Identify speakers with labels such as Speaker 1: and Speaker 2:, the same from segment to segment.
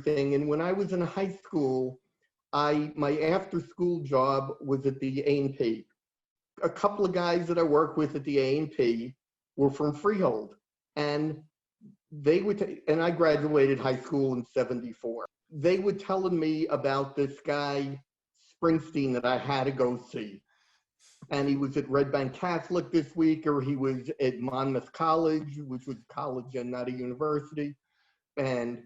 Speaker 1: everything. And when I was in high school, my after-school job was at the A&P. A couple of guys that I worked with at the A&P were from Freehold, and they would, and I graduated high school in '74. They were telling me about this guy, Springsteen, that I had to go see. And he was at Red Bank Catholic this week, or he was at Monmouth College, which was college and not a university. And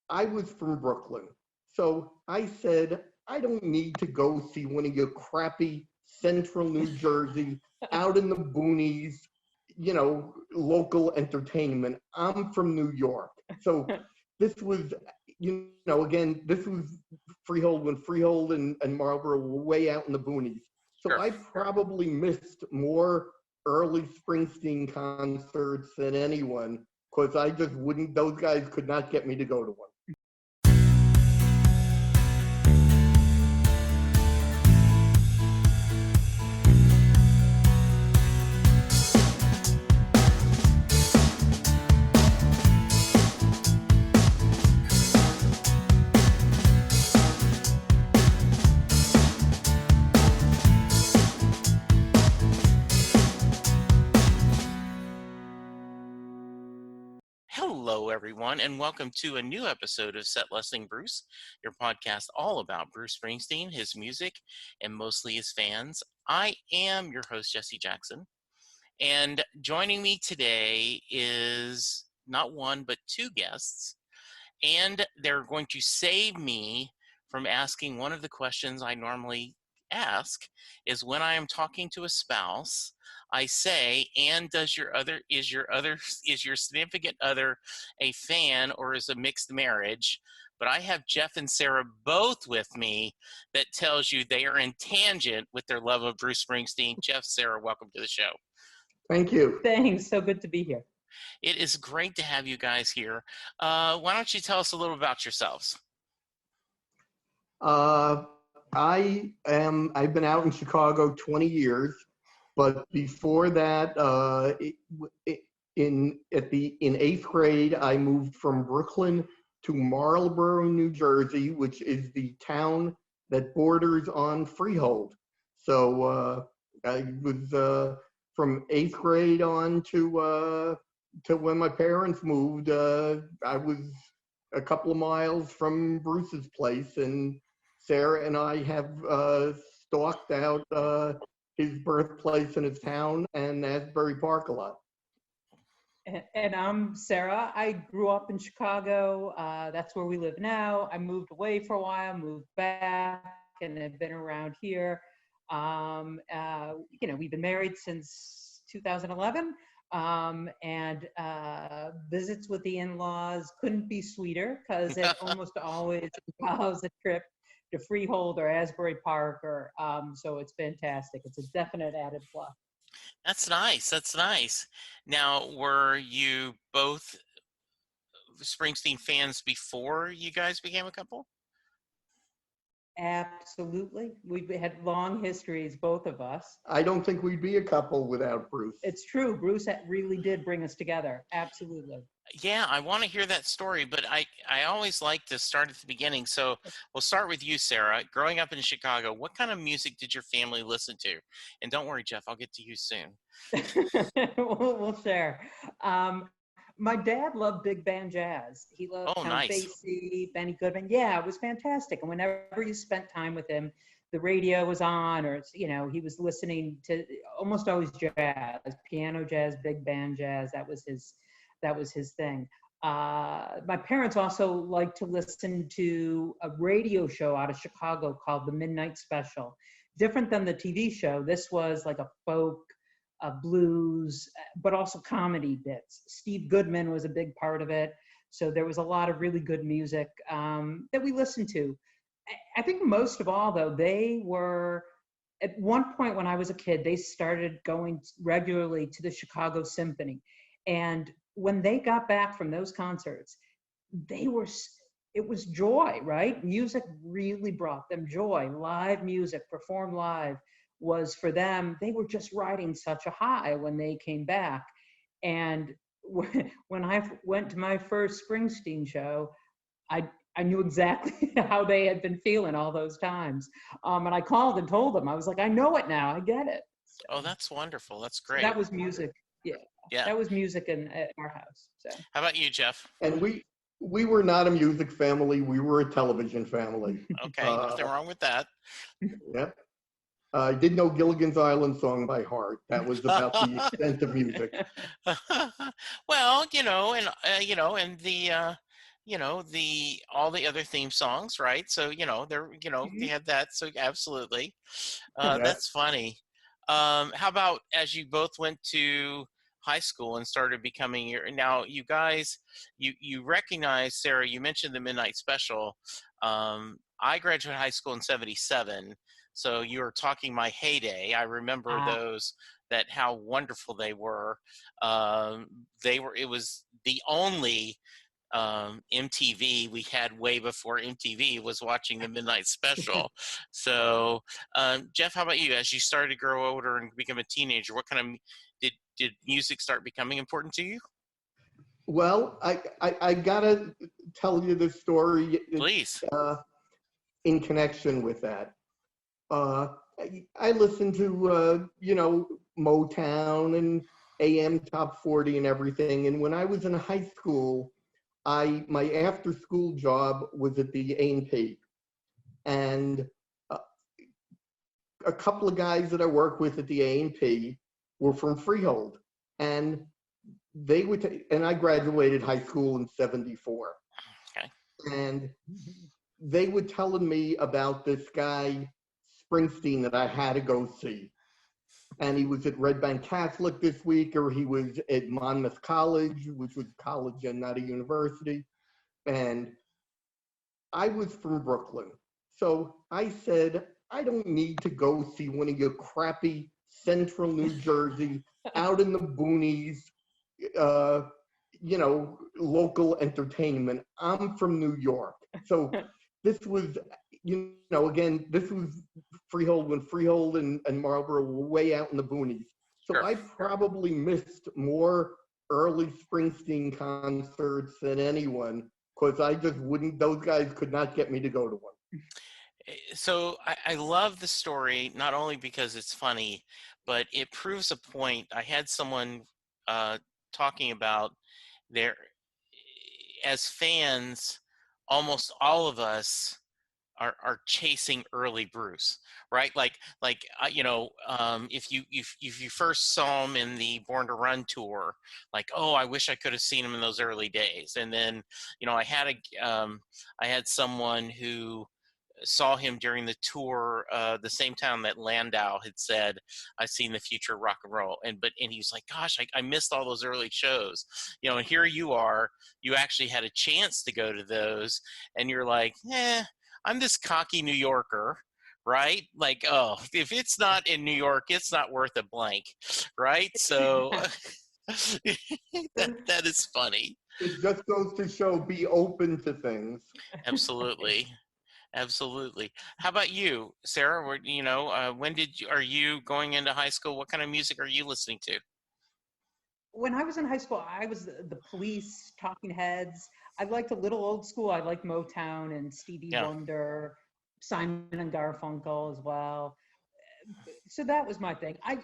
Speaker 1: I was from Brooklyn. So I said, I don't need to go see one of your crappy central New Jersey, out in the boonies, local entertainment. I'm from New York. So this was, again, this was Freehold when Freehold and Marlboro were way out in the boonies. So
Speaker 2: Sure.
Speaker 1: I probably missed more early Springsteen concerts than anyone, because I just wouldn't, those guys could not get me to go to one.
Speaker 2: Hello, everyone, and welcome to a new episode of Set Listing Bruce, your podcast all about Bruce Springsteen, his music, and mostly his fans. I am your host, Jesse Jackson, and joining me today is not one, but two guests, and they're going to save me from asking one of the questions I normally ask, is when I am talking to a spouse, I say, and is your significant other a fan, or is a mixed marriage? But I have Jeff and Sarah both with me that tells you they are in tangent with their love of Bruce Springsteen. Jeff, Sarah, welcome to the show.
Speaker 1: Thank you.
Speaker 3: Thanks. So good to be here.
Speaker 2: It is great to have you guys here. Why don't you tell us a little about yourselves?
Speaker 1: I've been out in Chicago 20 years, but before that, in 8th grade, I moved from Brooklyn to Marlboro, New Jersey, which is the town that borders on Freehold. So I was from 8th grade on to when my parents moved. I was a couple of miles from Bruce's place, and Sarah and I have stalked out his birthplace and his town and Asbury Park a lot.
Speaker 3: And I'm Sarah. I grew up in Chicago. That's where we live now. I moved away for a while, moved back, and have been around here. We've been married since 2011, and visits with the in-laws couldn't be sweeter, because it almost always involves a trip to Freehold or Asbury Park, or so it's fantastic. It's a definite added plus.
Speaker 2: That's nice. That's nice. Now, were you both Springsteen fans before you guys became a couple?
Speaker 3: Absolutely. We've had long histories, both of us.
Speaker 1: I don't think we'd be a couple without Bruce.
Speaker 3: It's true. Bruce really did bring us together. Absolutely.
Speaker 2: Yeah, I want to hear that story, but I always like to start at the beginning. So we'll start with you, Sarah. Growing up in Chicago, what kind of music did your family listen to? And don't worry, Jeff, I'll get to you soon.
Speaker 3: We'll share. My dad loved big band jazz. He loved Count Basie, Benny Goodman. Yeah, it was fantastic. And whenever you spent time with him, the radio was on, or he was listening to almost always jazz, piano jazz, big band jazz. That was his thing. My parents also liked to listen to a radio show out of Chicago called The Midnight Special. Different than the TV show, this was like a folk, a blues, but also comedy bits. Steve Goodman was a big part of it. So there was a lot of really good music that we listened to. I think most of all, though, they were, at one point when I was a kid, they started going regularly to the Chicago Symphony. And when they got back from those concerts, it was joy, right? Music really brought them joy. Live music, performed live, was for them, they were just riding such a high when they came back. And when I went to my first Springsteen show, I knew exactly how they had been feeling all those times. And I called and told them, I was like, I know it now. I get it. So,
Speaker 2: oh, that's wonderful. That's
Speaker 3: so
Speaker 2: great.
Speaker 3: that was music. Yeah.
Speaker 2: Yeah.
Speaker 3: That was music at our house. So.
Speaker 2: How about you, Jeff?
Speaker 1: And we were not a music family. We were a television family.
Speaker 2: Okay, nothing wrong with that.
Speaker 1: Yep. I did know Gilligan's Island song by heart. That was about the extent of music.
Speaker 2: Well, and the all the other theme songs, right? So, they had that. So absolutely.
Speaker 1: Yeah.
Speaker 2: That's funny. How about as you both went to high school and started becoming now you guys, you recognize, Sarah, you mentioned the Midnight Special. I graduated high school in 77. So you were talking my heyday. I remember those, that how wonderful they were. It was the only MTV we had way before MTV was watching the Midnight Special. So, Jeff, how about you? As you started to grow older and become a teenager, what kind of did music start becoming important to you?
Speaker 1: Well, I gotta tell you the story.
Speaker 2: Please.
Speaker 1: In connection with that. I listened to, Motown and AM Top 40 and everything. And when I was in high school, my after school job was at the A&P. And a couple of guys that I work with at the A&P were from Freehold. And they would, and I graduated high school in 74.
Speaker 2: Okay.
Speaker 1: And they were telling me about this guy, Springsteen, that I had to go see. And he was at Red Bank Catholic this week, or he was at Monmouth College, which was college and not a university. And I was from Brooklyn. So I said, I don't need to go see one of your crappy central New Jersey, out in the boonies, local entertainment. I'm from New York. So this was, again, this was Freehold when Freehold and Marlboro were way out in the boonies. So
Speaker 2: Sure.
Speaker 1: I probably missed more early Springsteen concerts than anyone, because I just wouldn't, those guys could not get me to go to one.
Speaker 2: So I love the story, not only because it's funny, but it proves a point. I had someone talking about as fans, almost all of us are chasing early Bruce, right? If you first saw him in the Born to Run tour, like, oh, I wish I could have seen him in those early days. And then, I had someone who saw him during the tour, the same time that Landau had said, I've seen the future of rock and roll. And he was like, gosh, I missed all those early shows, and here you are, you actually had a chance to go to those. And you're like, I'm this cocky New Yorker, right? Like, oh, if it's not in New York, it's not worth a blank, right? So that is funny.
Speaker 1: It just goes to show, be open to things.
Speaker 2: Absolutely. Absolutely. How about you, Sarah? When are you going into high school? What kind of music are you listening to?
Speaker 3: When I was in high school, I was the Police, Talking Heads. I liked a little old school. I liked Motown and Stevie Wonder, Simon and Garfunkel as well. So that was my thing. I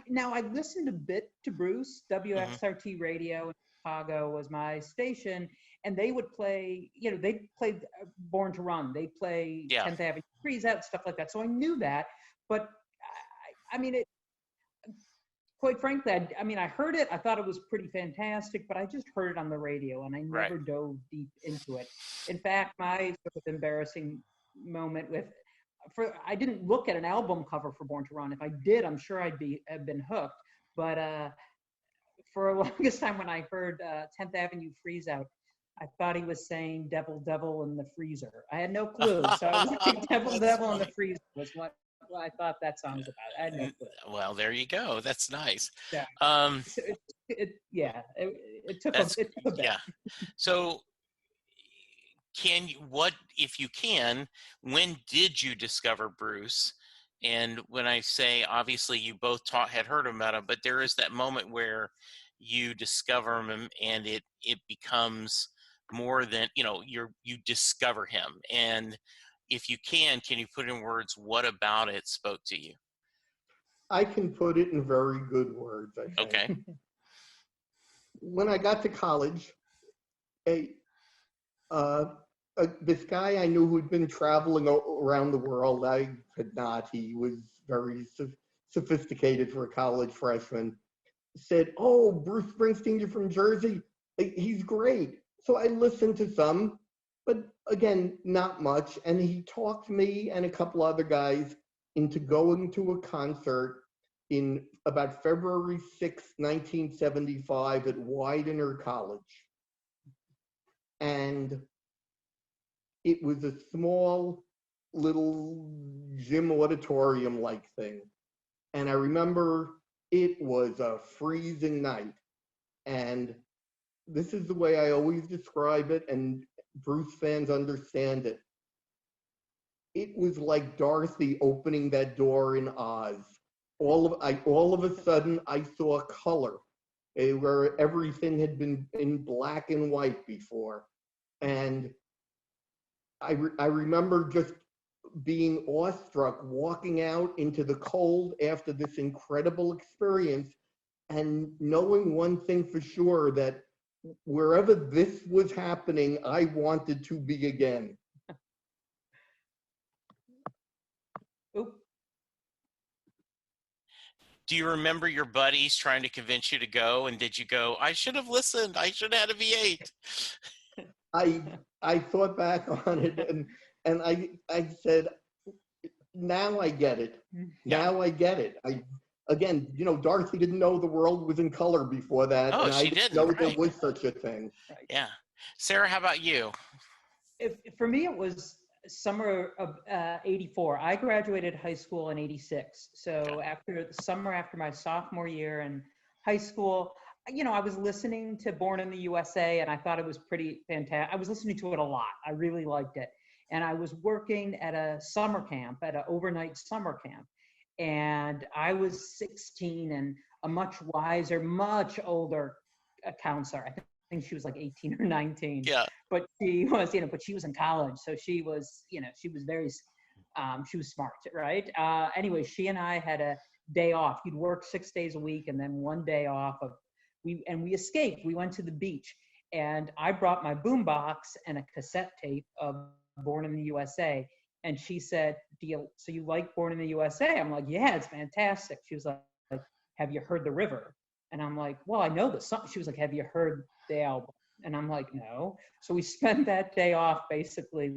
Speaker 3: listened a bit to Bruce. WXRT Radio in Chicago was my station, and they would play, they played Born to Run. They play 10th Avenue Freeze Out, stuff like that. So I knew that, but quite frankly, I heard it. I thought it was pretty fantastic, but I just heard it on the radio, and I never dove deep into it. In fact, my sort of embarrassing moment I didn't look at an album cover for Born to Run. If I did, I'm sure have been hooked. But for the longest time, when I heard 10th Avenue Freeze Out, I thought he was saying "Devil, Devil in the Freezer." I had no clue, so I was like, "Devil, Devil in the Freezer" was what I thought that song was about. I had no clue.
Speaker 2: Well, there you go. That's nice.
Speaker 3: Yeah. So it took a bit.
Speaker 2: Yeah. So, if you can, when did you discover Bruce? And when I say, obviously, you both had heard about him, but there is that moment where you discover him and it becomes more than, you discover him? And if you can you put in words what about it spoke to you?
Speaker 1: I can put it in very good words, I think.
Speaker 2: Okay.
Speaker 1: When I got to college, this guy I knew who'd been traveling around the world, I could not. He was very sophisticated for a college freshman. Said, "Oh, Bruce Springsteen, you're from Jersey. He's great." So I listened to some, but again, not much. And he talked me and a couple other guys into going to a concert in about February 6, 1975 at Widener College. And it was a small little gym auditorium-like thing. And I remember it was a freezing night. And this is the way I always describe it, and Bruce fans understand it. It was like Dorothy opening that door in Oz. All of a sudden, I saw color where everything had been in black and white before. And I remember just being awestruck, walking out into the cold after this incredible experience and knowing one thing for sure, that wherever this was happening, I wanted to be again.
Speaker 3: Oop.
Speaker 2: Do you remember your buddies trying to convince you to go? And did you go, I should have listened. I should have had a V8.
Speaker 1: I thought back on it and I said, now I get it. Now I get it. Again, Dorothy didn't know the world was in color before that.
Speaker 2: Oh,
Speaker 1: and
Speaker 2: she
Speaker 1: I didn't
Speaker 2: didn't
Speaker 1: know
Speaker 2: right.
Speaker 1: there was such a thing.
Speaker 3: Right.
Speaker 2: Yeah. Sarah, how about you?
Speaker 3: For me, it was summer of 84. I graduated high school in 86. So after the summer after my sophomore year in high school, I was listening to Born in the USA, and I thought it was pretty fantastic. I was listening to it a lot. I really liked it. And I was working at a summer camp, at an overnight summer camp. And I was 16 and a much wiser, much older counselor. I think she was like 18 or 19.
Speaker 2: Yeah.
Speaker 3: But she was, but she was in college. So she was, she was very, she was smart, right? Anyway, she and I had a day off. You'd work 6 days a week and then one day off we escaped. We went to the beach and I brought my boombox and a cassette tape of Born in the USA. And she said, so you like Born in the USA? I'm like, yeah, it's fantastic. She was like, have you heard The River? And I'm like, well, I know the song. She was like, have you heard the album? And I'm like, no. So we spent that day off basically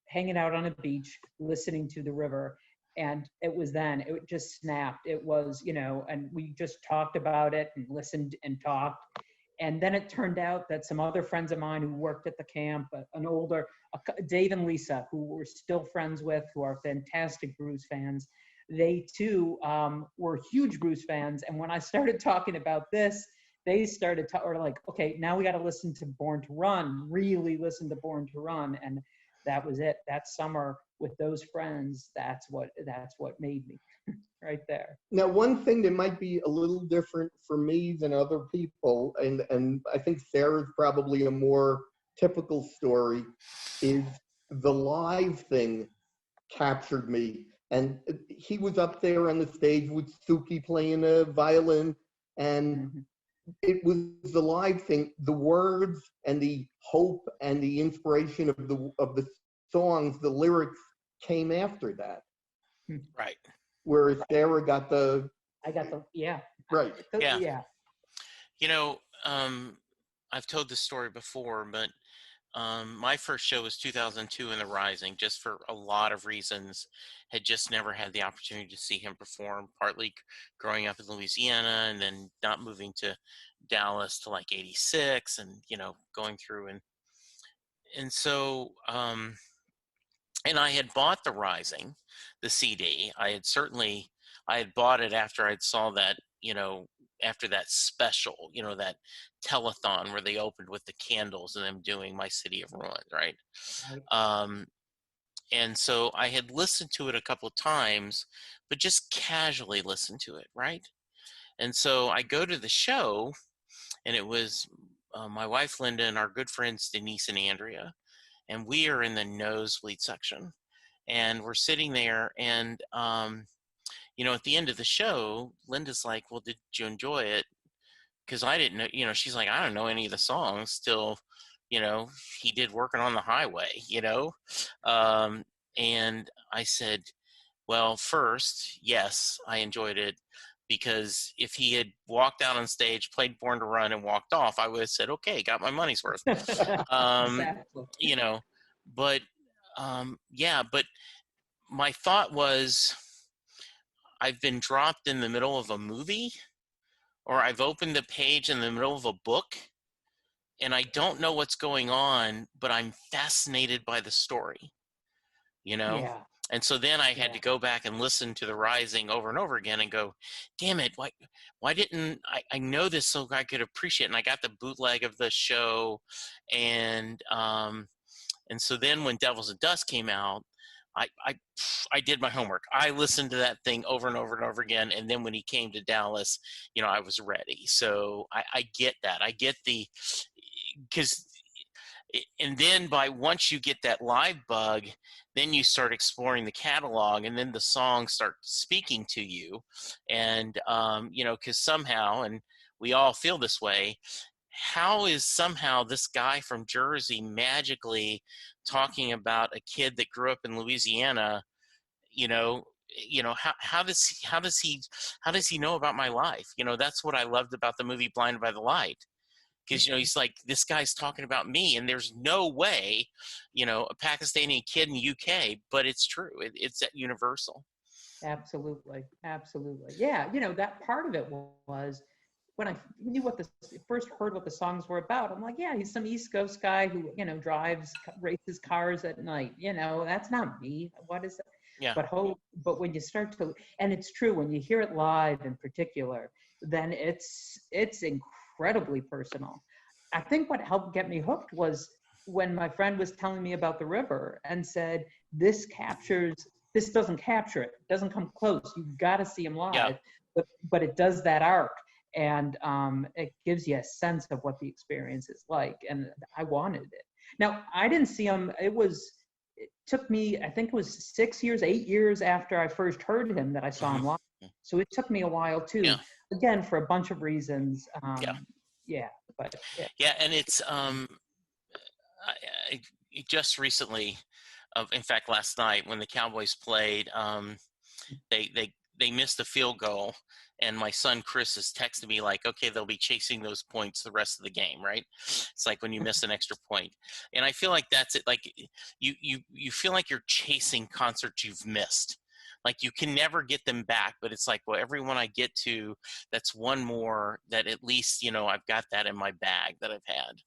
Speaker 3: hanging out on a beach, listening to The River. And it just snapped. It was, and we just talked about it and listened and talked. And then it turned out that some other friends of mine who worked at the camp, Dave and Lisa, who we're still friends with, who are fantastic Bruce fans, they too were huge Bruce fans. And when I started talking about this, they started okay, now we got to listen to Born to Run, really listen to Born to Run. And that was it. That summer with those friends, that's what made me right there.
Speaker 1: Now, one thing that might be a little different for me than other people, and I think Sarah's probably a more typical story, is the live thing captured me. And he was up there on the stage with Suki playing a violin, and it was the live thing. The words and the hope and the inspiration of the songs, the lyrics came after that.
Speaker 2: Right.
Speaker 1: Whereas Sarah got
Speaker 3: yeah.
Speaker 1: Right.
Speaker 3: Yeah.
Speaker 2: I've told this story before, but my first show was 2002 in the Rising, just for a lot of reasons. Had just never had the opportunity to see him perform, partly growing up in Louisiana and then not moving to Dallas till like 86 and, going through and so, and I had bought The Rising, the CD. I had bought it after I'd saw that, after that special, that telethon where they opened with the candles and them doing My City of Ruins, right? And so I had listened to it a couple of times, but just casually listened to it, right? And so I go to the show, and it was my wife Linda and our good friends Denise and Andrea, and we are in the nosebleed section, and we're sitting there, and at the end of the show, Linda's like, "Well, did you enjoy it?" Because I didn't know, she's like, "I don't know any of the songs till, he did Working on the Highway, and I said, well, first, yes, I enjoyed it, because if he had walked out on stage, played Born to Run, and walked off, I would have said, okay, got my money's worth.
Speaker 3: Exactly.
Speaker 2: But but my thought was, I've been dropped in the middle of a movie, or I've opened a page in the middle of a book, and I don't know what's going on, but I'm fascinated by the story,
Speaker 3: Yeah.
Speaker 2: And so then I had to go back and listen to The Rising over and over again and go, damn it, why didn't I know this so I could appreciate it? And I got the bootleg of the show, and so then when Devils and Dust came out, I did my homework. I listened to that thing over and over and over again, and then when he came to Dallas, I was ready. So I get that. I get and then once you get that live bug, then you start exploring the catalog, and then the songs start speaking to you. And, because somehow, and we all feel this way, how is somehow this guy from Jersey magically talking about a kid that grew up in Louisiana? How does he know about my life? That's what I loved about the movie Blinded by the Light. Because, he's like, this guy's talking about me, and there's no way, a Pakistani kid in the UK, but it's true. It's universal.
Speaker 3: Absolutely. Yeah, that part of it was when I knew first heard what the songs were about. I'm like, yeah, he's some East Coast guy who, races cars at night. That's not me. What is that?
Speaker 2: Yeah.
Speaker 3: But when you start to, and it's true, when you hear it live in particular, then it's incredibly personal. I think what helped get me hooked was when my friend was telling me about the river and said, this doesn't capture it. It doesn't come close. You've got to see him live. Yeah. But it does that arc, and it gives you a sense of what the experience is like. And I wanted it. Now, I didn't see him. It took me, I think it was 8 years after I first heard him that I saw him live. So it took me a while too. Yeah. Again, for a bunch of reasons.
Speaker 2: And it's I just recently, in fact, last night when the Cowboys played, they missed a field goal, and my son Chris is texting me like, okay, they'll be chasing those points the rest of the game, right? It's like when you miss an extra point, and I feel like that's it. Like you feel like you're chasing concerts you've missed. Like you can never get them back, but it's like, well, every one I get to, that's one more that at least, I've got that in my bag that I've had.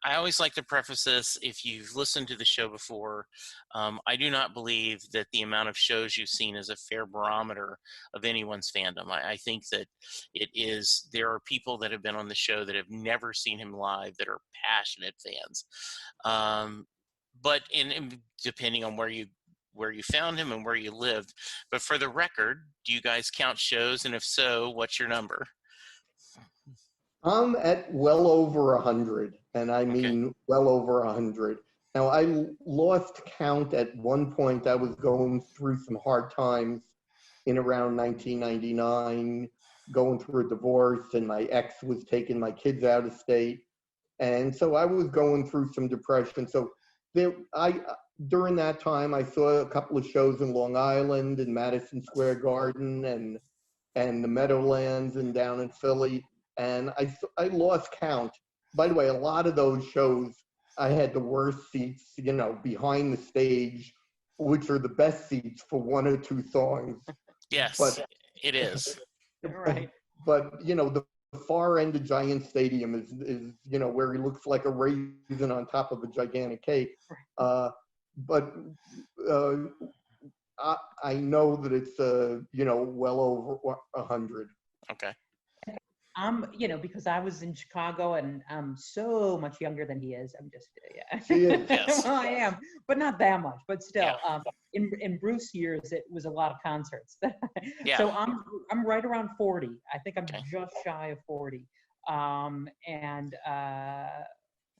Speaker 2: I always like to preface this, if you've listened to the show before, I do not believe that the amount of shows you've seen is a fair barometer of anyone's fandom. I think that there are people that have been on the show that have never seen him live that are passionate fans. But depending on where you found him and where you lived. But for the record, do you guys count shows? And if so, what's your number?
Speaker 1: I'm at well over 100, and I mean well over 100. Now, I lost count at one point. I was going through some hard times in around 1999, going through a divorce, and my ex was taking my kids out of state. And so I was going through some depression. So during that time, I saw a couple of shows in Long Island and Madison Square Garden and the Meadowlands and down in Philly. And I lost count. By the way, a lot of those shows, I had the worst seats, behind the stage, which are the best seats for one or two songs.
Speaker 2: Yes, but it is.
Speaker 3: Right.
Speaker 1: But, the far end of Giant Stadium is where he looks like a raisin on top of a gigantic cake. But I know that it's well over 100.
Speaker 2: Okay.
Speaker 3: Because I was in Chicago and I'm so much younger than he is. I'm just,
Speaker 2: Yes.
Speaker 3: Well, I am, but not that much. But still, in Bruce years, it was a lot of concerts. So I'm right around 40. I think I'm just shy of 40. and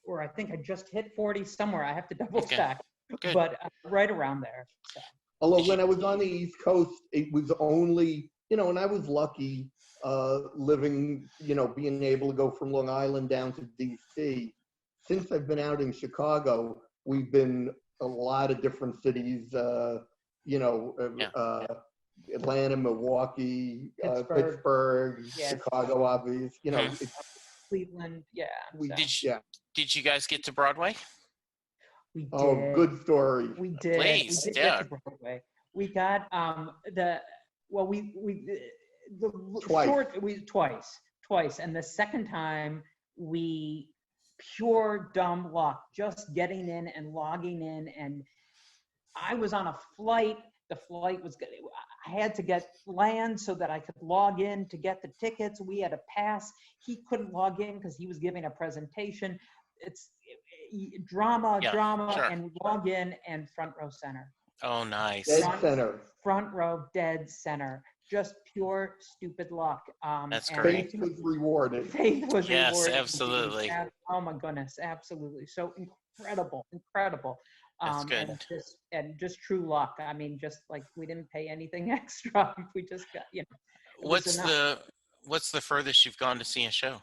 Speaker 3: or I think I just hit 40 somewhere. I have to double check,
Speaker 2: Good.
Speaker 3: but right around there. So.
Speaker 1: Although when I was on the East Coast, it was only, and I was lucky living, being able to go from Long Island down to DC. Since I've been out in Chicago, we've been a lot of different cities, Atlanta, Milwaukee, Pittsburgh, Chicago, obvious,
Speaker 3: Cleveland,
Speaker 2: Did you guys get to Broadway?
Speaker 3: We did.
Speaker 1: Oh, good story.
Speaker 3: We did.
Speaker 2: Please,
Speaker 3: we did get to Broadway. We got twice, and the second time we pure dumb luck, just getting in and logging in, and I was on a flight. The flight was good. I had to land so that I could log in to get the tickets. We had a pass. He couldn't log in because he was giving a presentation. It's drama,
Speaker 2: sure.
Speaker 3: and we log in and front row center.
Speaker 2: Oh, nice.
Speaker 3: Front row, dead center. Just pure stupid luck.
Speaker 2: That's great.
Speaker 1: Faith was rewarded.
Speaker 2: Yes, absolutely.
Speaker 3: Oh my goodness, absolutely. So incredible.
Speaker 2: That's good.
Speaker 3: And just true luck. I mean, just like we didn't pay anything extra. We just got,
Speaker 2: What's the furthest you've gone to see a show?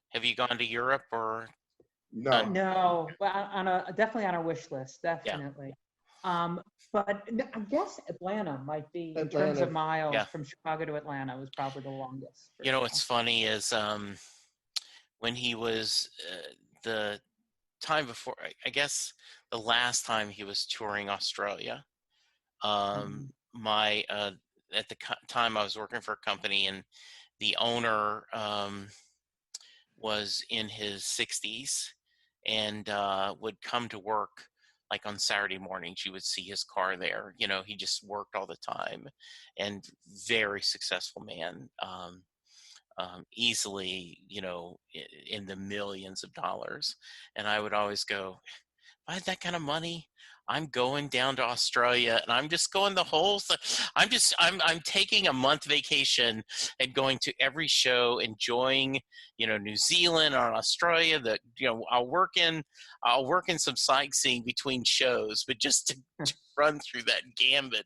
Speaker 2: Have you gone to Europe or?
Speaker 3: No. Well, definitely on our wish list. Definitely. Yeah. But I guess Atlanta might be, in terms of miles, from Chicago to Atlanta was probably the longest.
Speaker 2: What's funny is when he was the time before, I guess the last time he was touring Australia, at the time I was working for a company, and the owner was in his 60s and would come to work like on Saturday mornings. You would see his car there. He just worked all the time, and very successful man, easily, in the millions of dollars. And I would always go, if I had that kind of money, I'm going down to Australia, and I'm just going the whole thing. I'm taking a month vacation and going to every show, enjoying, New Zealand or Australia. That, I'll work in some sightseeing between shows, but just to run through that gambit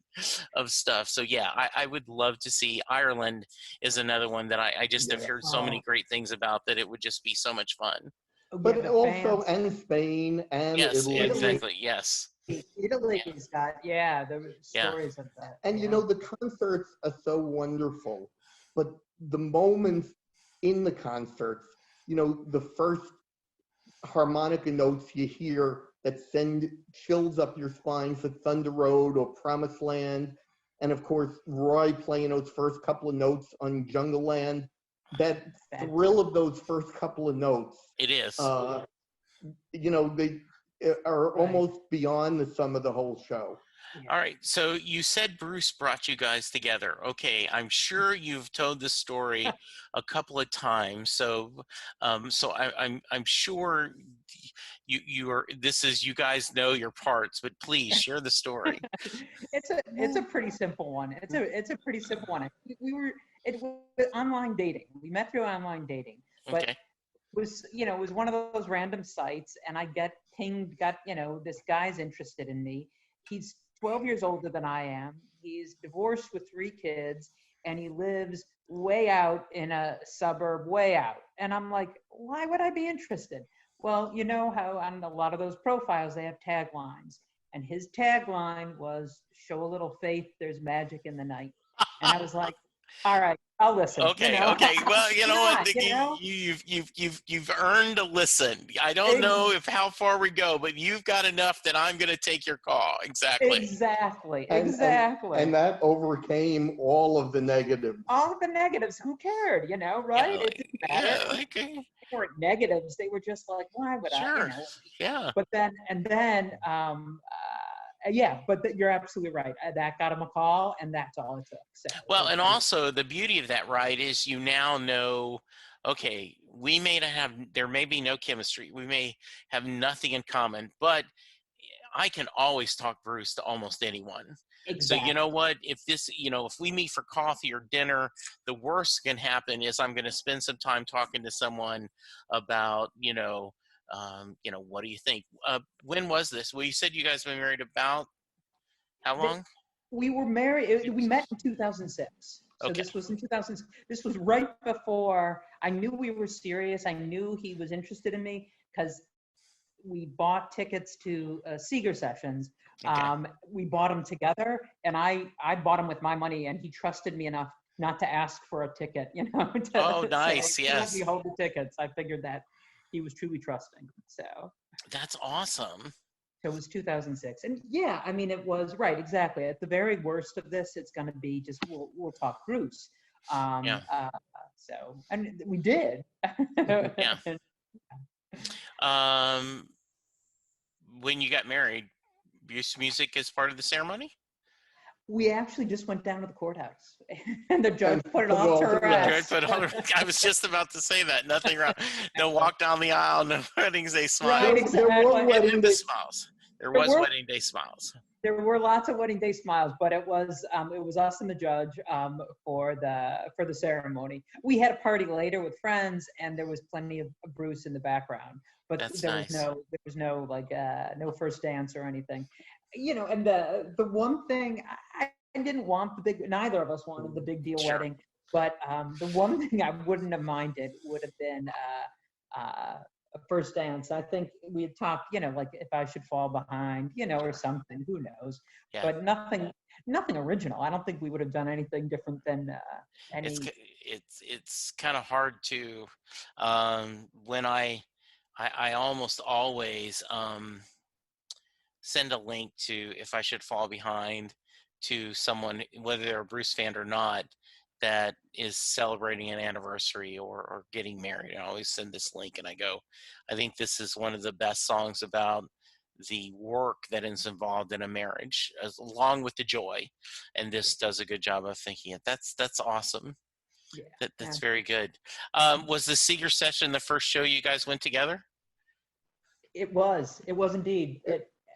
Speaker 2: of stuff. So yeah, I would love to see. Ireland is another one that I just have heard so many great things about, that it would just be so much fun.
Speaker 1: But also, and Spain and
Speaker 2: Italy.
Speaker 1: Exactly,
Speaker 2: yes.
Speaker 3: Italy's got, there were stories of that.
Speaker 1: And the concerts are so wonderful, but the moments in the concerts, the first harmonica notes you hear that send chills up your spine for Thunder Road or Promised Land, and of course Roy playing those first couple of notes on Jungle Land, that thrill of those first couple of notes.
Speaker 2: It is.
Speaker 1: They are almost beyond the sum of the whole show.
Speaker 2: Yeah. All right. So you said Bruce brought you guys together. Okay. I'm sure you've told this story a couple of times. So I'm sure you are. This is, you guys know your parts, but please share the story.
Speaker 3: It's a pretty simple one. It's a pretty simple one. It was online dating. We met through online dating, but
Speaker 2: okay.
Speaker 3: It was one of those random sites, and I got this guy's interested in me. He's 12 years older than I am. He's divorced with 3 kids, and he lives way out in a suburb, way out. And I'm like, why would I be interested? Well, you know how on a lot of those profiles, they have taglines. And his tagline was, "Show a little faith, there's magic in the night." And I was like, all right, I'll listen.
Speaker 2: Okay, okay. Well, you know what? You've earned a listen. I don't know how far we go, but you've got enough that I'm going to take your call. Exactly.
Speaker 3: Exactly.
Speaker 1: And that overcame all of the negatives.
Speaker 3: All of the negatives. Who cared? Right? It didn't matter.
Speaker 2: Yeah, okay.
Speaker 3: They weren't negatives. They were just like, why would I?
Speaker 2: Yeah.
Speaker 3: But then, but you're absolutely right. That got him a call, and that's all it took. So,
Speaker 2: well, and also the beauty of that, right, is you now know, okay, there may be no chemistry. We may have nothing in common, but I can always talk Bruce to almost anyone.
Speaker 3: Exactly.
Speaker 2: So you know what? If this, if we meet for coffee or dinner, the worst can happen is I'm going to spend some time talking to someone about, what do you think? When was this? Well, you said you guys been married about how long?
Speaker 3: We were married. We met in 2006. So
Speaker 2: Okay.
Speaker 3: This was in 2000. This was right before I knew we were serious. I knew he was interested in me because we bought tickets to Seeger sessions.
Speaker 2: Okay.
Speaker 3: We bought them together, and I bought them with my money, and he trusted me enough not to ask for a ticket.
Speaker 2: Oh, nice. Yes.
Speaker 3: Let me hold the tickets. I figured that he was truly trusting. So
Speaker 2: that's awesome.
Speaker 3: So it was 2006, and yeah, I mean, it was right, exactly. At the very worst of this, it's going to be just we'll talk Bruce. So, and we did.
Speaker 2: Yeah. When you got married, Bruce music is part of the ceremony?
Speaker 3: We actually just went down to the courthouse, and the judge put it all to rest.
Speaker 2: I was just about to say that. Nothing wrong. No walk down the aisle. No wedding day smiles.
Speaker 3: Right, exactly.
Speaker 2: There was wedding day smiles.
Speaker 3: There were lots of wedding day smiles, but it was us and the judge for the ceremony. We had a party later with friends, and there was plenty of Bruce in the background. But there was no first dance or anything. And the one thing I didn't want neither of us wanted the big deal wedding, but the one thing I wouldn't have minded would have been a first dance. I think we had talked, like if I should fall behind, or something, who knows, but nothing original. I don't think we would have done anything different than any.
Speaker 2: It's kind of hard to, when I almost always, send a link to if I should fall behind to someone, whether they're a Bruce fan or not, that is celebrating an anniversary or getting married. I always send this link and I go, I think this is one of the best songs about the work that is involved in a marriage, along with the joy. And this does a good job of thinking it. That's awesome. Yeah, that's very good. Was the Seeger session the first show you guys went together?
Speaker 3: It was indeed.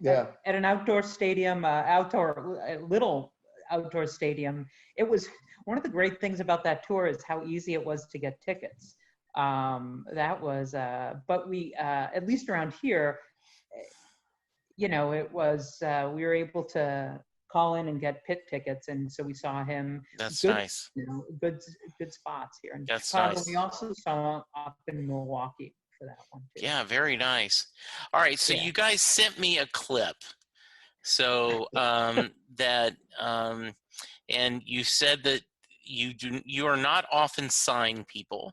Speaker 3: At an outdoor stadium, little outdoor stadium. It was one of the great things about that tour is how easy it was to get tickets. That was, but we, at least around here, it was, we were able to call in and get pit tickets. And so we saw him.
Speaker 2: That's nice.
Speaker 3: Good spots here. And
Speaker 2: that's nice.
Speaker 3: We also saw him up in Milwaukee. That one too.
Speaker 2: Yeah, very nice. All right, so you guys sent me a clip. So that and you said that you are not often signed people,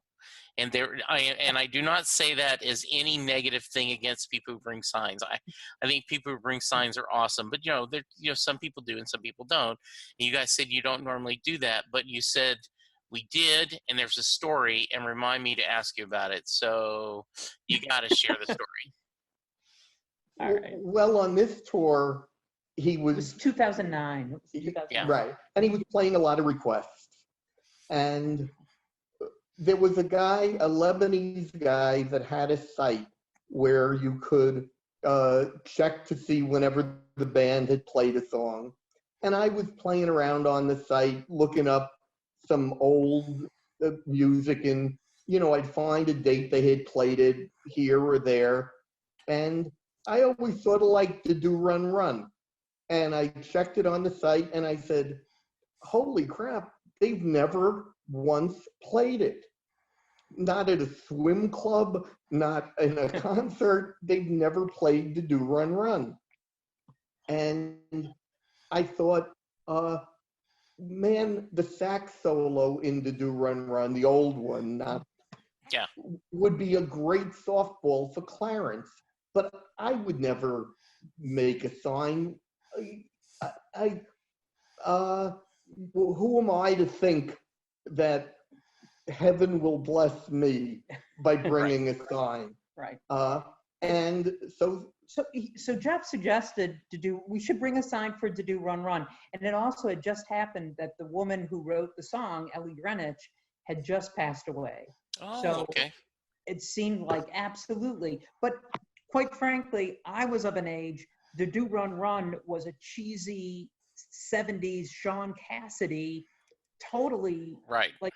Speaker 2: and I do not say that as any negative thing against people who bring signs. I think people who bring signs are awesome, but some people do and some people don't. And you guys said you don't normally do that, but you said we did, and there's a story, and remind me to ask you about it. So you got to share the story.
Speaker 3: All right.
Speaker 1: Well, on this tour, it was
Speaker 3: 2009.
Speaker 1: Right. And he was playing a lot of requests. And there was a Lebanese guy that had a site where you could check to see whenever the band had played a song. And I was playing around on the site, looking up some old music, and I'd find a date they had played it here or there, and I always sort of liked to do Run Run, and I checked it on the site and I said, holy crap, they've never once played it, not at a swim club, not in a concert. They've never played to do Run Run. And I thought, man, the sax solo in the Do Run Run, the old one, would be a great softball for Clarence. But I would never make a sign. Who am I to think that heaven will bless me by bringing a sign?
Speaker 3: Right.
Speaker 1: And
Speaker 3: So Jeff suggested we should bring a sign for To Do Run Run. And it also had just happened that the woman who wrote the song, Ellie Greenwich, had just passed away.
Speaker 2: Oh,
Speaker 3: so
Speaker 2: okay.
Speaker 3: It seemed like absolutely. But quite frankly, I was of an age the Do Run Run was a cheesy 70s Sean Cassidy, totally
Speaker 2: right.
Speaker 3: like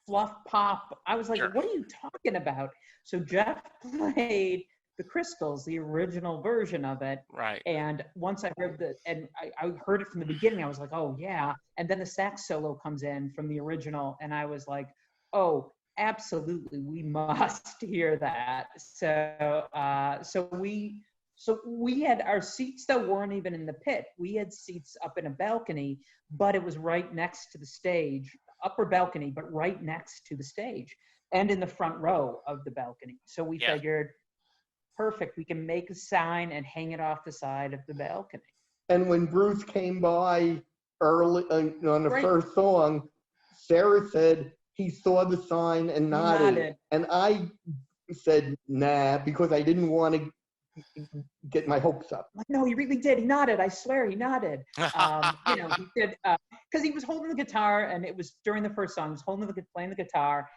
Speaker 3: fluff pop. I was like,
Speaker 2: Sure.
Speaker 3: what are you talking about? So Jeff played the Crystals, the original version of it.
Speaker 2: Right.
Speaker 3: And once I heard I heard it from the beginning, I was like, oh yeah. And then the sax solo comes in from the original, and I was like, oh, absolutely, we must hear that. So we had our seats that weren't even in the pit. We had seats up in a balcony, but it was right next to the stage, upper balcony, but right next to the stage and in the front row of the balcony. So we figured, perfect, we can make a sign and hang it off the side of the balcony.
Speaker 1: And when Bruce came by early on the first song, Sarah said he saw the sign and nodded. And I said, nah, because I didn't want to get my hopes up.
Speaker 3: Like, no, he really did. He nodded. I swear he nodded. He did, because he was holding the guitar, and it was during the first song. He was playing the guitar,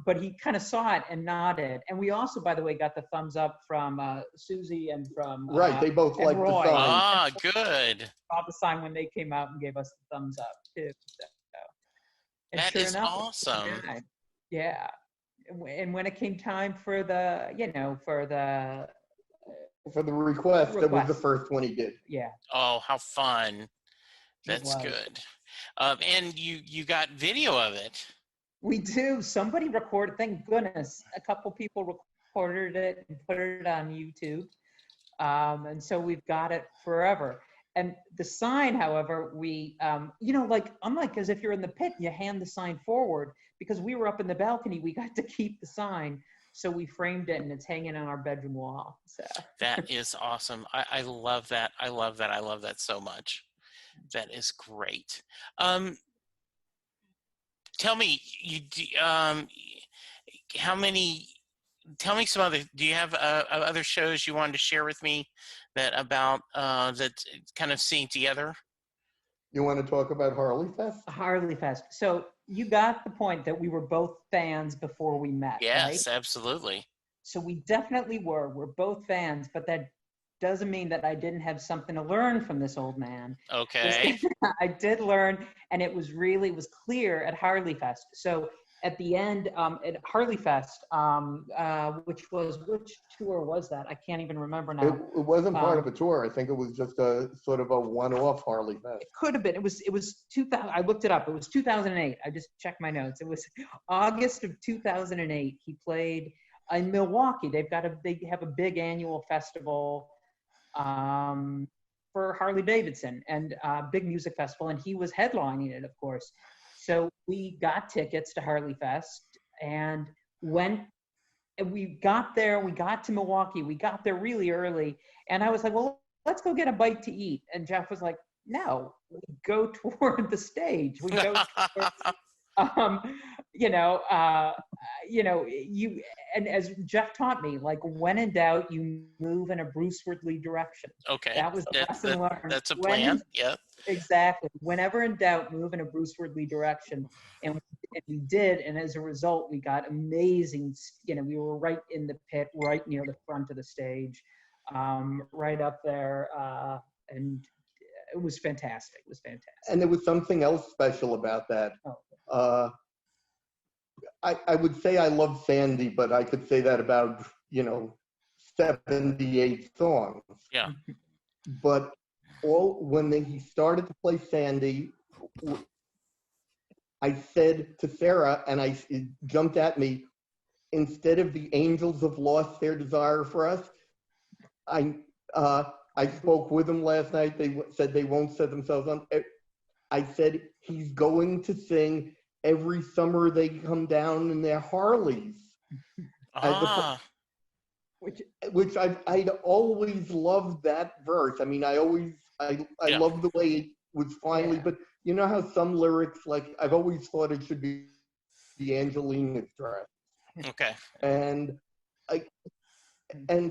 Speaker 3: but he kind of saw it and nodded. And we also, by the way, got the thumbs up from Susie and from
Speaker 1: they both liked the sign.
Speaker 2: Ah, good.
Speaker 3: Saw the sign when they came out and gave us the thumbs up too. And
Speaker 2: that
Speaker 3: sure
Speaker 2: is
Speaker 3: enough,
Speaker 2: awesome.
Speaker 3: Yeah. And when it came time for the,
Speaker 1: for the request, that was the first one he did.
Speaker 3: Yeah.
Speaker 2: Oh, how fun. That's good. And you got video of it.
Speaker 3: We do. Somebody recorded, thank goodness, a couple people recorded it and put it on YouTube. And so we've got it forever. And the sign, however, we, unlike as if you're in the pit, you hand the sign forward. Because we were up in the balcony, we got to keep the sign. So we framed it, and it's hanging on our bedroom wall. So
Speaker 2: that is awesome. I love that. I love that. I love that so much. That is great. Tell me, tell me some other, do you have other shows you wanted to share with me that kind of seeing together?
Speaker 1: You want to talk about Harley Fest?
Speaker 3: Harley Fest. So you got the point that we were both fans before we met,
Speaker 2: yes,
Speaker 3: right?
Speaker 2: Absolutely.
Speaker 3: So we definitely were. We're both fans, but that doesn't mean that I didn't have something to learn from this old man.
Speaker 2: Okay.
Speaker 3: I did learn, and it was clear at Harley Fest. So at the end, at Harley Fest, which tour was that? I can't even remember now.
Speaker 1: It wasn't part of a tour. I think it was just a sort of a one-off Harley Fest.
Speaker 3: It could have been. It was 2000. I looked it up. It was 2008. I just checked my notes. It was August of 2008. He played in Milwaukee. They have a big annual festival for Harley Davidson, and big music festival, and he was headlining it, of course. So we got tickets to Harley Fest, and we got there, we got to Milwaukee, we got there really early, and I was like, well, let's go get a bite to eat. And Jeff was like, no, we go toward the stage. We go towards, and as Jeff taught me, like, when in doubt, you move in a Bruce Woodley direction.
Speaker 2: Okay.
Speaker 3: That was the lesson learned.
Speaker 2: That's a plan. Yeah.
Speaker 3: Exactly. Whenever in doubt, move in a Bruce Woodley direction. And we did. And as a result, we got amazing, we were right in the pit, right near the front of the stage, right up there. And it was fantastic. It was fantastic.
Speaker 1: And there was something else special about that.
Speaker 3: Oh.
Speaker 1: I would say I love Sandy, but I could say that about, 78 songs.
Speaker 2: Yeah.
Speaker 1: But when he started to play Sandy, I said to Sarah, and it jumped at me, instead of the angels have lost their desire for us, I spoke with them last night. They said they won't set themselves on. I said, he's going to sing Every Summer They Come Down in Their Harleys. Which I'd always loved that verse. I mean, I love the way it was finally, but you know how some lyrics, like, I've always thought it should be the Angelina's dress.
Speaker 2: Okay.
Speaker 1: And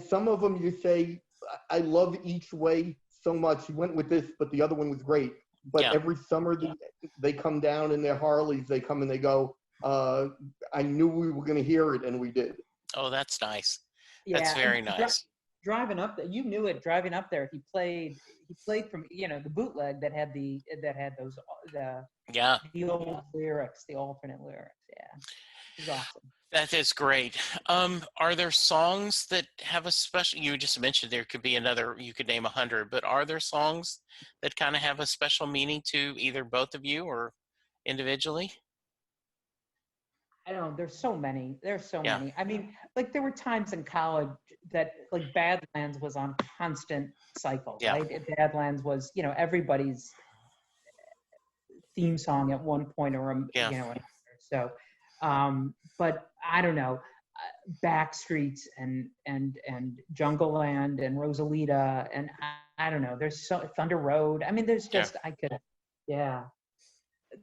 Speaker 1: some of them you say, I love Each Way so much. He went with this, but the other one was great. But every summer they come down in their Harleys, they come and they go, I knew we were going to hear it, and we did.
Speaker 2: Oh, that's nice. That's very nice.
Speaker 3: driving up there, you knew it driving up there. He played from, the bootleg that had those, the old lyrics, the alternate lyrics. Yeah. It was awesome.
Speaker 2: That is great. Are there songs that have a special, you just mentioned there could be another, you could name 100, but are there songs that kind of have a special meaning to either both of you or individually?
Speaker 3: I don't know. There's so many. Many. I mean, like there were times in college that like Badlands was on constant cycle, right? Badlands was, everybody's theme song at one point or another. So, but I don't know, Backstreets and Jungleland and Rosalita and I don't know. There's Thunder Road. I mean, there's just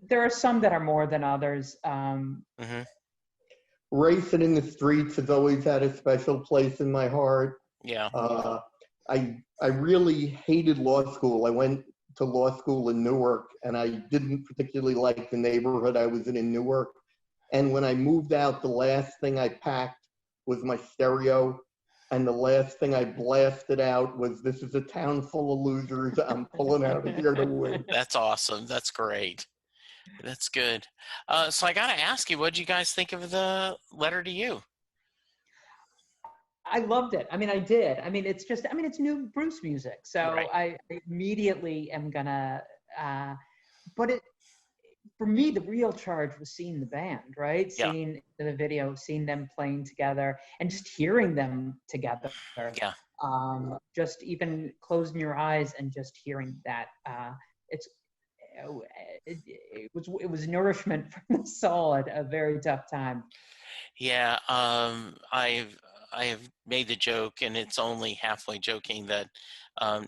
Speaker 3: There are some that are more than others.
Speaker 1: Racing in the Streets has always had a special place in my heart.
Speaker 2: Yeah.
Speaker 1: I really hated law school. I went to law school in Newark, and I didn't particularly like the neighborhood I was in Newark. And when I moved out, the last thing I packed was my stereo, and the last thing I blasted out was, "This is a town full of losers. I'm pulling out of here to win."
Speaker 2: That's awesome. That's great. That's good. So I got to ask you, what did you guys think of the Letter to You?
Speaker 3: I loved it. I mean, I did. I mean, it's new Bruce music. So right. I immediately am gonna, but for me, the real charge was seeing the band, right? Yeah. Seeing the video, seeing them playing together and just hearing them together.
Speaker 2: Yeah.
Speaker 3: Just even closing your eyes and just hearing that, it was nourishment from the soul at a very tough time.
Speaker 2: Yeah, I have made the joke, and it's only halfway joking, that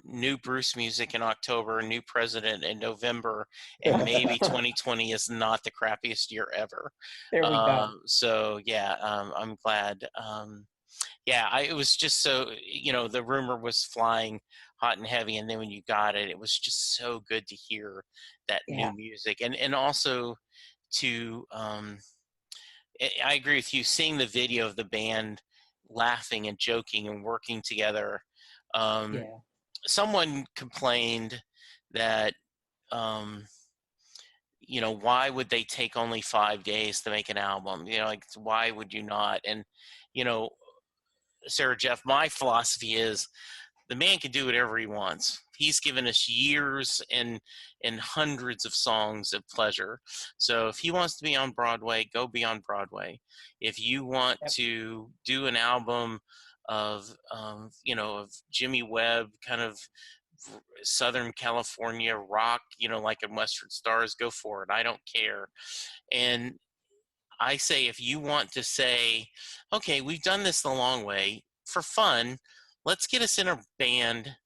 Speaker 2: new Bruce music in October, new president in November, and maybe 2020 is not the crappiest year ever.
Speaker 3: There we go.
Speaker 2: So yeah, I'm glad. It was just so, the rumor was flying hot and heavy, and then when you got it, it was just so good to hear that new music, and also to I agree with you, seeing the video of the band laughing and joking and working together. Someone complained that why would they take only 5 days to make an album? Why would you not? And Sarah, Jeff, my philosophy is the man can do whatever he wants. He's given us years and hundreds of songs of pleasure. So if he wants to be on Broadway, go be on Broadway. If you want to do an album of Jimmy Webb, kind of Southern California rock, like in Western Stars, go for it. I don't care. And I say, if you want to say, okay, we've done this the long way for fun, let's get us in a band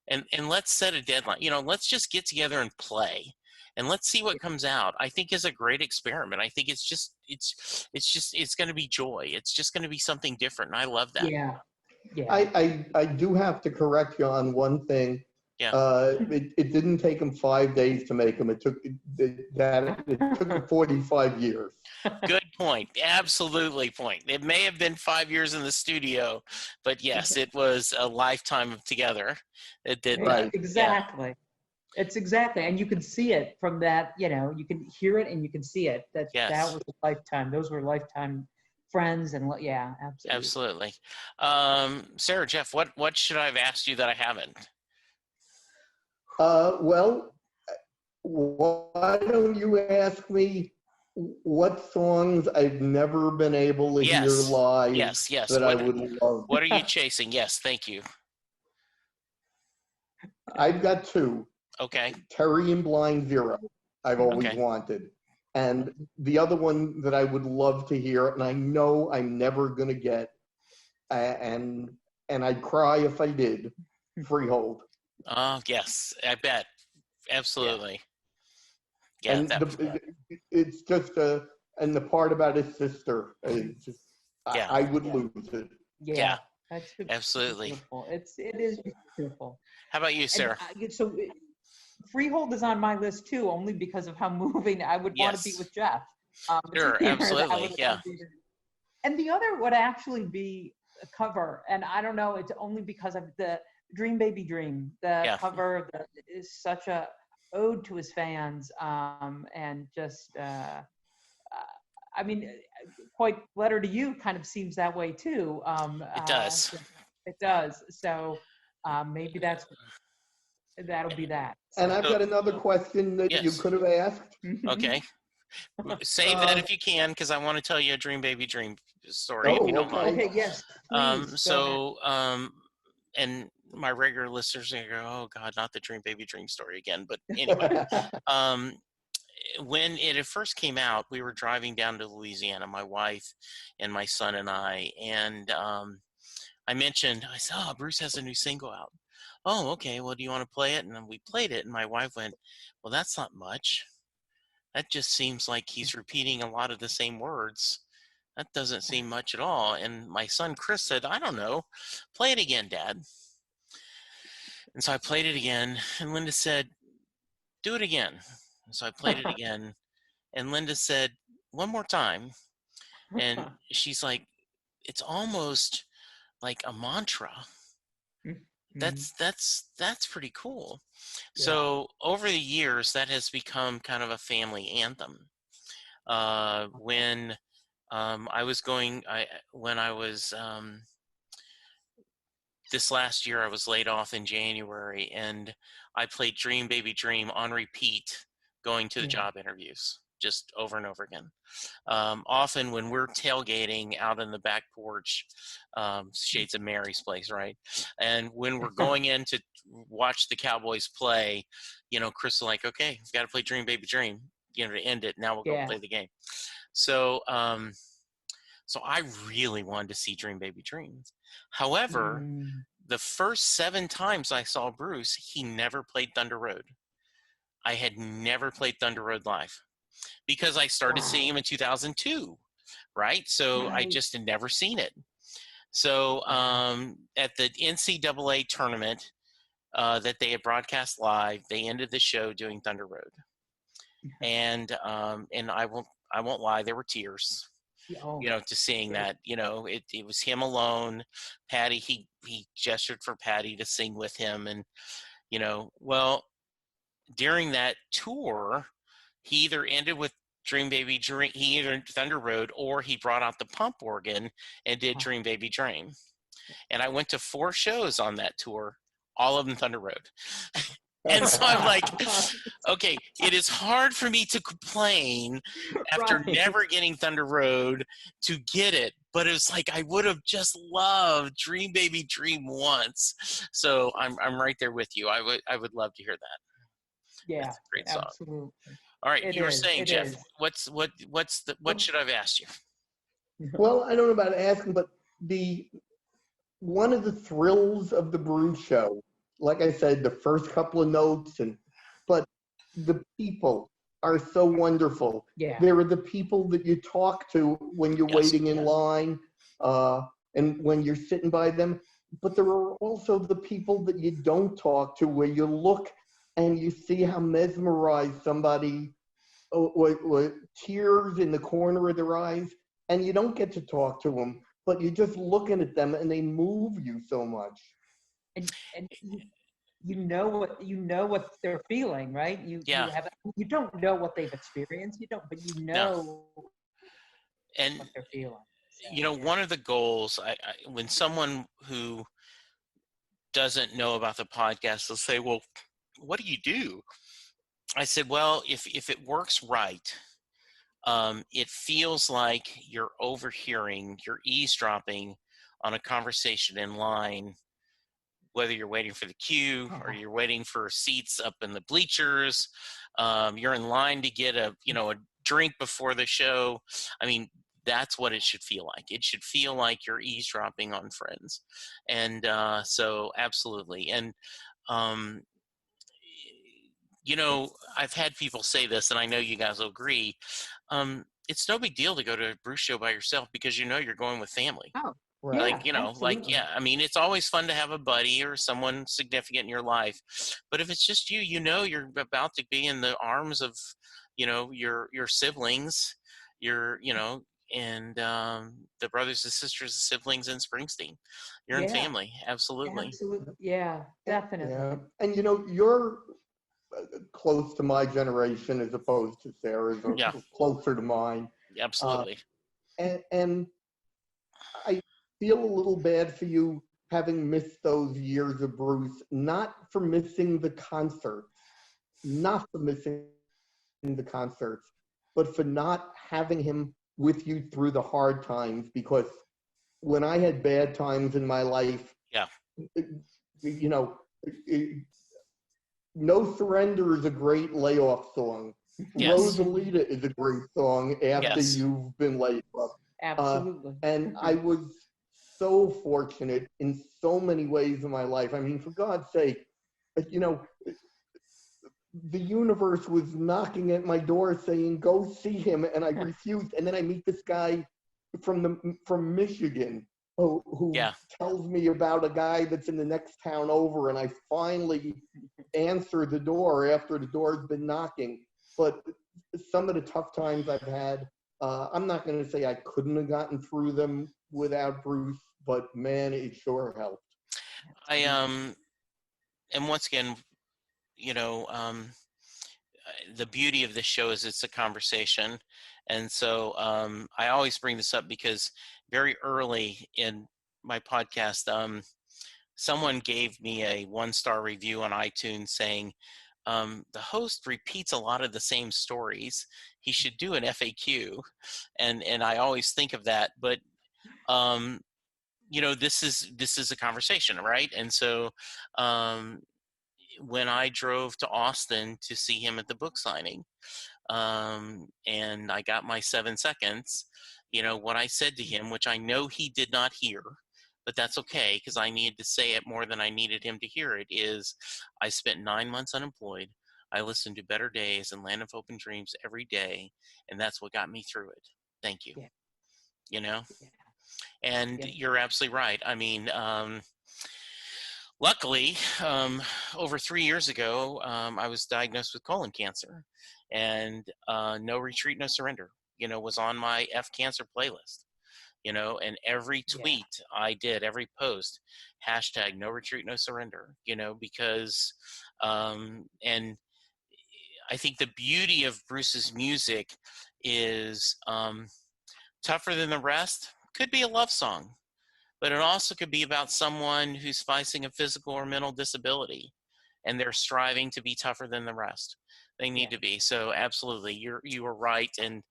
Speaker 2: and let's set a deadline. Let's just get together and play and let's see what comes out. I think is a great experiment. I think it's going to be joy. It's just going to be something different. And I love that.
Speaker 3: Yeah.
Speaker 1: I do have to correct you on one thing.
Speaker 2: Yeah.
Speaker 1: It didn't take him 5 days to make them. It took 45 years.
Speaker 2: Good point. Absolutely point. It may have been 5 years in the studio, but yes, it was a lifetime of together. It did
Speaker 3: right. That. Exactly. Yeah. It's exactly, and you can see it from that. You can hear it and you can see it. That was a lifetime. Those were lifetime friends, and absolutely.
Speaker 2: Sarah, Jeff, what should I have asked you that I haven't?
Speaker 1: Well, why don't you ask me what songs I've never been able to hear live that I would love?
Speaker 2: What are you chasing? Yes, thank you.
Speaker 1: I've got two.
Speaker 2: Okay.
Speaker 1: Terry and Blind Zero, I've always wanted. And the other one that I would love to hear, and I know I'm never going to get, and I'd cry if I did, Freehold.
Speaker 2: Yes, I bet. Absolutely.
Speaker 1: Yeah, and it's just and the part about his sister, it's just, I would lose it.
Speaker 2: Yeah.
Speaker 3: That's
Speaker 2: absolutely.
Speaker 3: Beautiful. It is beautiful.
Speaker 2: How about you, Sarah?
Speaker 3: And, so Freehold is on my list too, only because of how moving I would want to be with Jeff.
Speaker 2: Sure, absolutely, yeah.
Speaker 3: And the other would actually be cover, and I don't know, it's only because of the Dream Baby Dream. The cover is such a ode to his fans, and just, I mean, quite Letter to You kind of seems that way too.
Speaker 2: It does.
Speaker 3: It does. So maybe that'll be that.
Speaker 1: And I've got another question that you could have asked.
Speaker 2: Okay. Save that if you can, because I want to tell you a Dream Baby Dream story, if you don't mind.
Speaker 3: Okay, yes, please.
Speaker 2: And my regular listeners are going to go, oh, God, not the Dream Baby Dream story again. But anyway, when it first came out, we were driving down to Louisiana, my wife and my son and I, and I said, oh, Bruce has a new single out. Oh, okay, well, do you want to play it? And then we played it, and my wife went, well, that's not much. That just seems like he's repeating a lot of the same words. That doesn't seem much at all. And my son, Chris, said, I don't know. Play it again, Dad. And so I played it again, and Linda said, do it again. And so I played it again, and Linda said, one more time. And she's like, it's almost like a mantra. That's pretty cool. Yeah. So over the years, that has become kind of a family anthem. When this last year, I was laid off in January, and I played Dream Baby Dream on repeat, going to the job interviews, just over and over again. Often when we're tailgating out in the back porch, Shades of Mary's place, right? And when we're going in to watch the Cowboys play, Chris is like, okay, we've got to play Dream Baby Dream, to end it. Now we'll go play the game. So I really wanted to see Dream Baby Dream. However, the first 7 times I saw Bruce, he never played Thunder Road. I had never played Thunder Road live because I started seeing him in 2002, right? So I just had never seen it. So at the NCAA tournament that they had broadcast live, they ended the show doing Thunder Road. And I won't lie, there were tears. To seeing that, it was him alone. Patty, he gestured for Patty to sing with him. And, during that tour, he either ended with Dream Baby Dream, he either Thunder Road, or he brought out the pump organ and did Dream Baby Dream. And I went to 4 shows on that tour, all of them Thunder Road. And so I'm like, okay, it is hard for me to complain after never getting Thunder Road to get it, but it was like I would have just loved Dream Baby Dream once. So I'm right there with you. I would love to hear that.
Speaker 3: Yeah,
Speaker 2: that's a great song.
Speaker 3: Absolutely.
Speaker 2: All right, you were saying, Jeff, what should I have asked you?
Speaker 1: Well, I don't know about asking, but one of the thrills of the Bruce show, like I said, the first couple of notes, but the people are so wonderful.
Speaker 3: Yeah.
Speaker 1: There are the people that you talk to when you're waiting in line, and when you're sitting by them. But there are also the people that you don't talk to, where you look and you see how mesmerized somebody, with tears in the corner of their eyes, and you don't get to talk to them, but you're just looking at them and they move you so much.
Speaker 3: And you know what they're feeling, right? You don't know what they've experienced, but what they're feeling.
Speaker 2: One of the goals, when someone who doesn't know about the podcast will say, well, what do you do? I said, well, if it works right, it feels like you're overhearing, you're eavesdropping on a conversation in line, whether you're waiting for the queue or you're waiting for seats up in the bleachers, you're in line to get a drink before the show. I mean, that's what it should feel like. It should feel like you're eavesdropping on friends. And so absolutely. And, I've had people say this, and I know you guys will agree. It's no big deal to go to a Bruce show by yourself because you're going with family.
Speaker 3: Oh,
Speaker 1: right.
Speaker 2: I mean, it's always fun to have a buddy or someone significant in your life. But if it's just you, you're about to be in the arms of, your siblings, the brothers and sisters and siblings in Springsteen. You're in
Speaker 3: Yeah,
Speaker 2: family. Absolutely.
Speaker 3: absolutely. Yeah, definitely.
Speaker 1: Yeah. And you're close to my generation as opposed to Sarah's, or
Speaker 2: Yeah,
Speaker 1: closer to mine.
Speaker 2: absolutely.
Speaker 1: And I feel a little bad for you having missed those years of Bruce, not for missing the concerts, not for missing the concerts, but for not having him with you through the hard times. Because when I had bad times in my life,
Speaker 2: Yeah.
Speaker 1: you know, No Surrender is a great layoff song.
Speaker 2: Yes.
Speaker 1: Rosalita is a great song after
Speaker 2: Yes.
Speaker 1: you've been laid off.
Speaker 3: Absolutely.
Speaker 1: And I was so fortunate in so many ways in my life. I mean, for God's sake, the universe was knocking at my door saying, go see him. And I refused. And then I meet this guy from Michigan who
Speaker 2: Yeah.
Speaker 1: tells me about a guy that's in the next town over. And I finally answer the door after the door's been knocking. But some of the tough times I've had, I'm not going to say I couldn't have gotten through them without Bruce, but man, it sure helped.
Speaker 2: And once again, the beauty of this show is it's a conversation. And so I always bring this up because very early in my podcast, someone gave me a 1-star review on iTunes saying, the host repeats a lot of the same stories. He should do an FAQ. And I always think of that, but this is a conversation, right? And so when I drove to Austin to see him at the book signing, and I got my 7 seconds, what I said to him, which I know he did not hear, but that's okay because I needed to say it more than I needed him to hear it, is I spent 9 months unemployed. I listened to Better Days and Land of Hope and Dreams every day, and that's what got me through it. Thank you.
Speaker 3: Yeah.
Speaker 2: And you're absolutely right. I mean, luckily, over 3 years ago, I was diagnosed with colon cancer, and No Retreat, No Surrender, was on my F cancer playlist, and every tweet I did, every post, hashtag No Retreat, No Surrender, because, and I think the beauty of Bruce's music is Tougher Than the Rest could be a love song, but it also could be about someone who's facing a physical or mental disability, and they're striving to be tougher than the rest. They need to be. So absolutely, you are right. And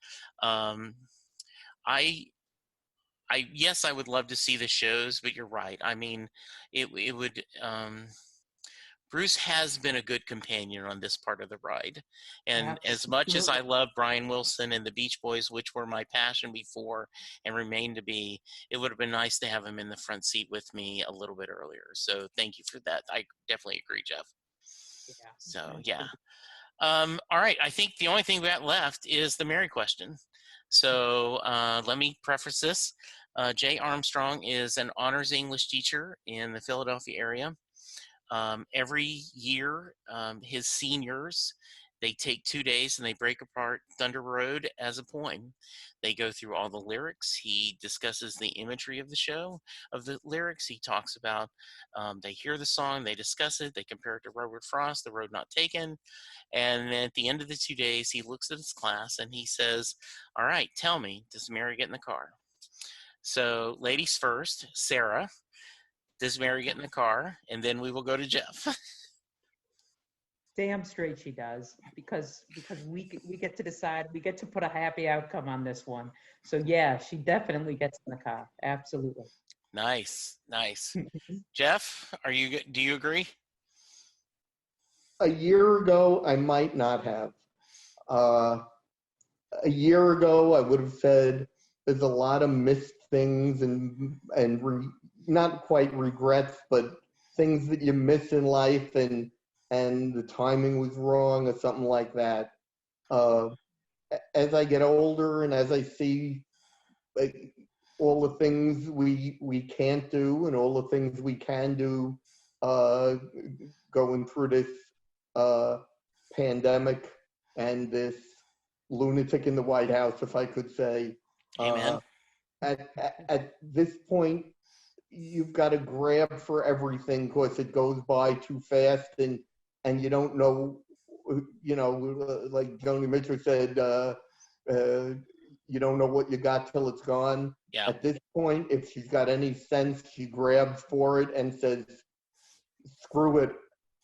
Speaker 2: yes, I would love to see the shows, but you're right. I mean, it would. Bruce has been a good companion on this part of the ride. And as much as I love Brian Wilson and the Beach Boys, which were my passion before and remain to be, it would have been nice to have him in the front seat with me a little bit earlier. So thank you for that. I definitely agree, Jeff. So, yeah. All right. I think the only thing we got left is the Mary question. So let me preface this. Jay Armstrong is an honors English teacher in the Philadelphia area. Every year, his seniors, they take 2 days and they break apart Thunder Road as a poem. They go through all the lyrics. He discusses the imagery of the show, of the lyrics. He talks about, they hear the song, they discuss it, they compare it to Robert Frost, The Road Not Taken. And then at the end of the 2 days, he looks at his class and he says, all right, tell me, does Mary get in the car? So ladies first, Sarah, does Mary get in the car? And then we will go to Jeff.
Speaker 3: Damn straight she does, because we get to decide, we get to put a happy outcome on this one. So yeah, she definitely gets in the car. Absolutely.
Speaker 2: Nice. Jeff, do you agree?
Speaker 1: A year ago, I might not have. A year ago, I would have said there's a lot of missed things and not quite regrets, but things that you miss in life, and the timing was wrong or something like that. As I get older and as I see all the things we can't do and all the things we can do going through this pandemic and this lunatic in the White House, if I could say,
Speaker 2: Amen.
Speaker 1: At this point, you've got to grab for everything because it goes by too fast, and you don't know, like Joni Mitchell said, you don't know what you got till it's gone.
Speaker 2: Yeah.
Speaker 1: At this point, if she's got any sense, she grabs for it and says, screw it,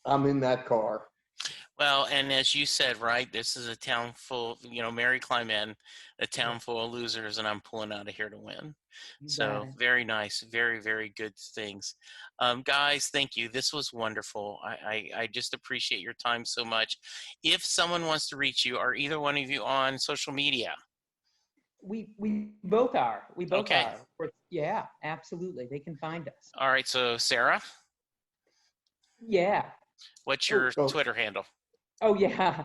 Speaker 1: I'm in that car.
Speaker 2: Well, and as you said, right, this is a town full, Mary Clyman, a town full of losers, and I'm pulling out of here to win. So very nice. Very, very good things. Guys, thank you. This was wonderful. I just appreciate your time so much. If someone wants to reach you, are either one of you on social media?
Speaker 3: We both are. We both
Speaker 2: Okay.
Speaker 3: are. Yeah, absolutely. They can find us.
Speaker 2: All right. So Sarah?
Speaker 3: Yeah.
Speaker 2: What's your Twitter handle?
Speaker 3: Oh yeah.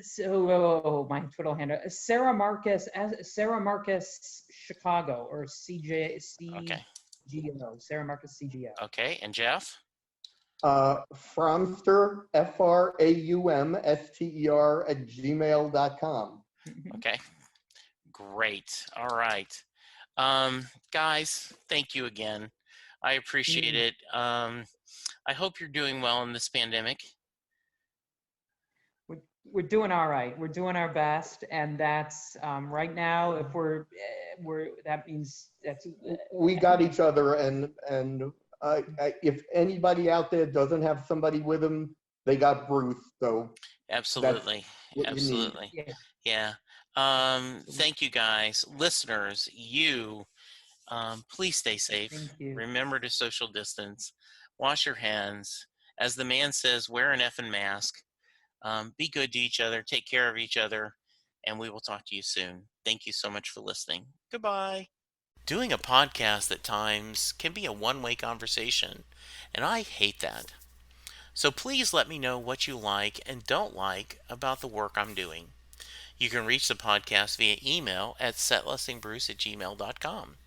Speaker 3: So my Twitter handle Sarah Marcus Chicago or CGO. Sarah Marcus CGO.
Speaker 2: Okay, and Jeff?
Speaker 1: Fraumster FRAUMSTER @gmail.com.
Speaker 2: Okay. Great. All right. Guys, thank you again. I appreciate it. I hope you're doing well in this pandemic.
Speaker 3: We're doing all right. We're doing our best, and that's right now. If we're that means that's
Speaker 1: we got each other, and if anybody out there doesn't have somebody with them, they got Bruce. So
Speaker 2: absolutely. Yeah. Thank you, guys, listeners. Please stay safe. Remember to social distance. Wash your hands. As the man says, wear an effing mask. Be good to each other. Take care of each other. And we will talk to you soon. Thank you so much for listening. Goodbye. Doing a podcast at times can be a one-way conversation, and I hate that. So please let me know what you like and don't like about the work I'm doing. You can reach the podcast via email at setlistingbruce@gmail.com.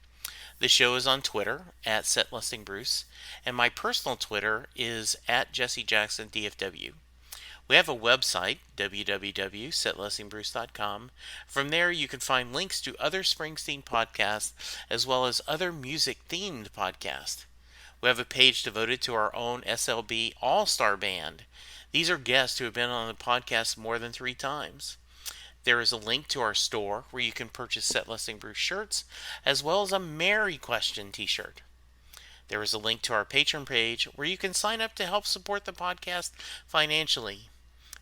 Speaker 2: The show is on Twitter at setlistingbruce, and my personal Twitter is at jessejacksondfw. We have a website, www.setlistingbruce.com. From there, you can find links to other Springsteen podcasts as well as other music-themed podcasts. We have a page devoted to our own SLB All-Star Band. These are guests who have been on the podcast more than 3 times. There is a link to our store where you can purchase Set Listing Bruce shirts as well as a Mary Question t-shirt. There is a link to our Patreon page where you can sign up to help support the podcast financially.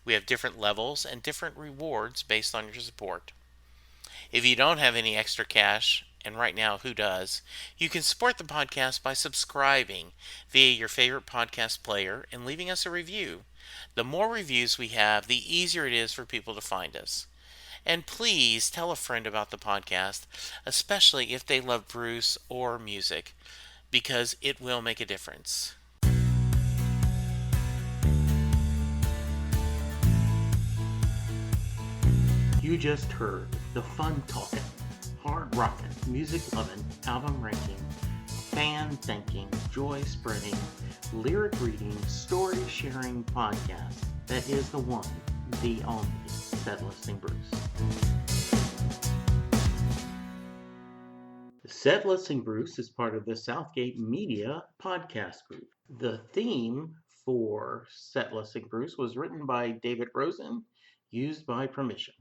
Speaker 2: We have different levels and different rewards based on your support. If you don't have any extra cash, and right now who does, you can support the podcast by subscribing via your favorite podcast player and leaving us a review. The more reviews we have, the easier it is for people to find us. And please tell a friend about the podcast, especially if they love Bruce or music, because it will make a difference. You just heard the fun talking, hard rocking, music loving, album ranking, fan thinking, joy spreading, lyric reading, story sharing podcast that is the one, the only Set Listing Bruce. Set Listing Bruce is part of the Southgate Media podcast group. The theme for Set Listing Bruce was written by David Rosen, used by permission.